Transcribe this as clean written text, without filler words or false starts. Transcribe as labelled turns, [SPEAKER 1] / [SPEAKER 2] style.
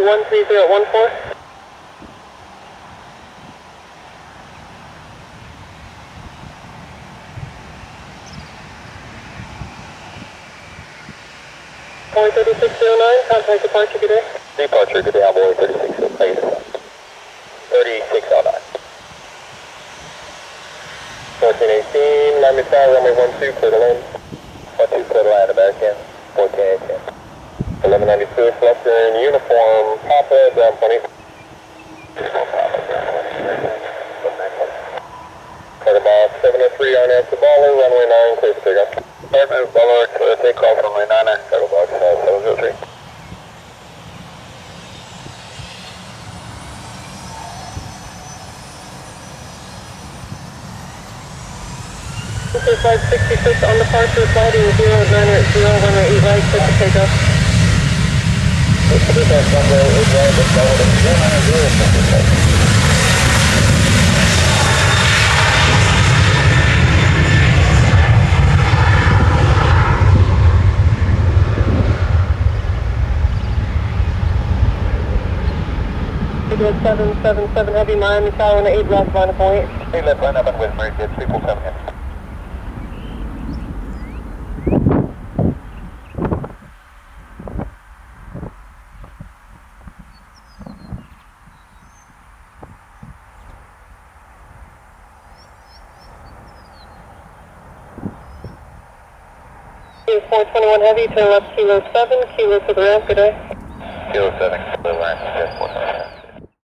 [SPEAKER 1] 13014. Boeing 3609, contact departure, good day.
[SPEAKER 2] Departure, good day, Boeing 3609. 3609. 1418, Miami Tower, runway 12, clear to land. 12, clear to land, American. 1418. 1192, Western uniform, Papa, ground 20. Clear box 703 on after baller, runway 9, clear for takeoff. Airline baller, clear takeoff, runway 9, clear box 703.
[SPEAKER 1] 566 on departure, sliding 090, runway 8 right, clear for takeoff.
[SPEAKER 2] Runway 8 right, let's go with it.
[SPEAKER 1] Good 777 Heavy, Miami Tower, on 8 left, line of point.
[SPEAKER 2] 8 left, line up and with American, 347 in.
[SPEAKER 1] Kilo 421 Heavy, turn left Kilo 7, Kilo to the ramp, good day.
[SPEAKER 2] Kilo 7, clear line, 10-4.